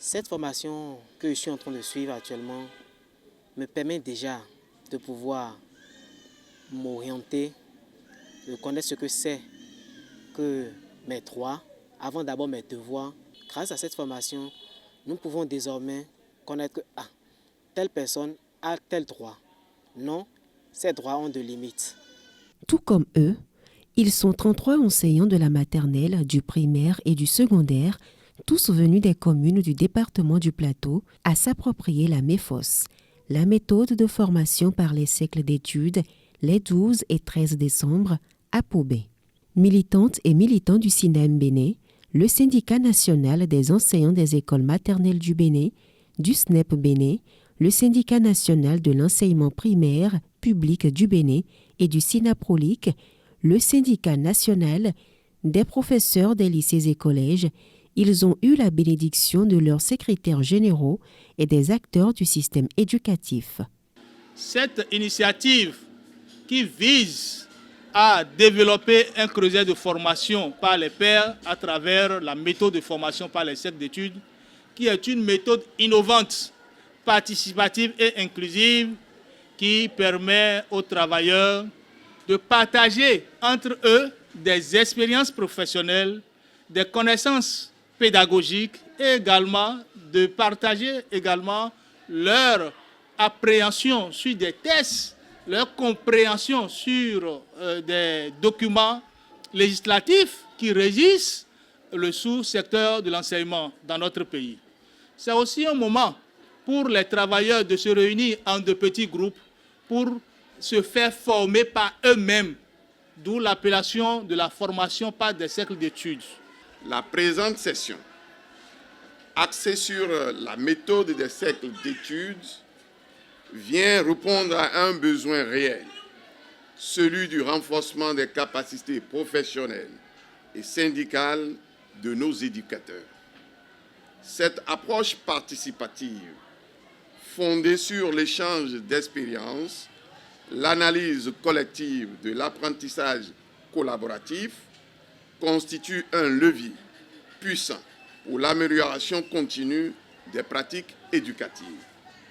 Cette formation que je suis en train de suivre actuellement me permet déjà de pouvoir m'orienter, de connaître ce que c'est que mes droits, avant d'abord mes devoirs. Grâce à cette formation, nous pouvons désormais connaître que telle personne a tel droit. Non, ces droits ont de limites. Tout comme eux, ils sont 33 enseignants de la maternelle, du primaire et du secondaire, tous venus des communes du département du Plateau, à s'approprier la MEFOS, la méthode de formation par les cercles d'études, les 12 et 13 décembre, à Pobé. Militantes et militants du SINAM Bénin, le syndicat national des enseignants des écoles maternelles du Bénin, du SNEP Bénin, le syndicat national de l'enseignement primaire public du Bénin et du SINAPROLIC, le syndicat national des professeurs des lycées et collèges, ils ont eu la bénédiction de leurs secrétaires généraux et des acteurs du système éducatif. Cette initiative qui vise à développer un creuset de formation par les pairs à travers la méthode de formation par les cercles d'études, qui est une méthode innovante, participative et inclusive qui permet aux travailleurs de partager entre eux des expériences professionnelles, des connaissances pédagogiques et également de partager également leur appréhension sur des tests, leur compréhension sur des documents législatifs qui régissent le sous-secteur de l'enseignement dans notre pays. C'est aussi un moment pour les travailleurs de se réunir en de petits groupes pour se faire former par eux-mêmes, d'où l'appellation de la formation par des cercles d'études. La présente session, axée sur la méthode des cercles d'études, vient répondre à un besoin réel, celui du renforcement des capacités professionnelles et syndicales de nos éducateurs. Cette approche participative, fondée sur l'échange d'expériences, l'analyse collective de l'apprentissage collaboratif, constitue un levier puissant pour l'amélioration continue des pratiques éducatives.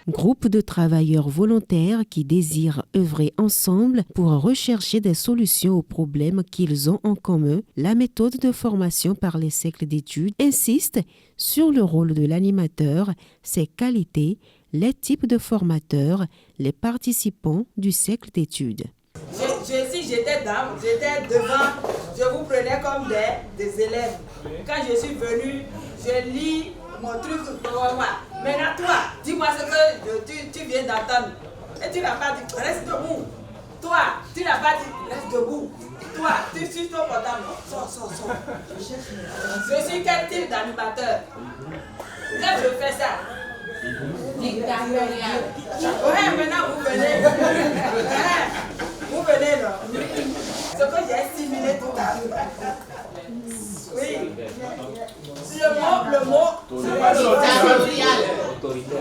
Groupe de travailleurs volontaires qui désirent œuvrer ensemble pour rechercher des solutions aux problèmes qu'ils ont en commun, la méthode de formation par les cercles d'études insiste sur le rôle de l'animateur, ses qualités, les types de formateurs, les participants du cercle d'études. Si j'étais dame, j'étais devant, je vous prenais comme des élèves. Quand je suis venue, je lis mon truc devant moi. Maintenant, toi, dis-moi ce que tu viens d'entendre. Et tu n'as pas dit, reste debout. Toi, tu n'as pas dit, reste debout. Toi, tu suis ton portable. Sors. Je suis quel type d'animateur? Quand je fais ça, ouais, maintenant vous venez. Vous venez là. Ce que j'ai assimilé tout à l'heure. Oui. Le mot.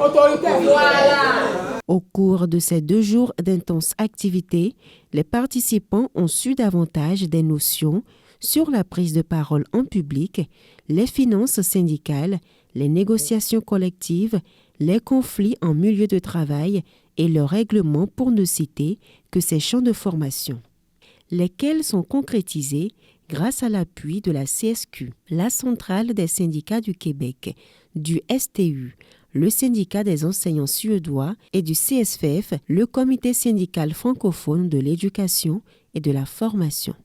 Autoritaire. Voilà. Au cours de ces 2 jours d'intenses activités, les participants ont su davantage des notions sur la prise de parole en public, les finances syndicales, les négociations collectives, les conflits en milieu de travail et le règlement pour ne citer que ces champs de formation, lesquels sont concrétisés grâce à l'appui de la CSQ, la Centrale des syndicats du Québec, du STU, le syndicat des enseignants suédois et du CSFF, le comité syndical francophone de l'éducation et de la formation.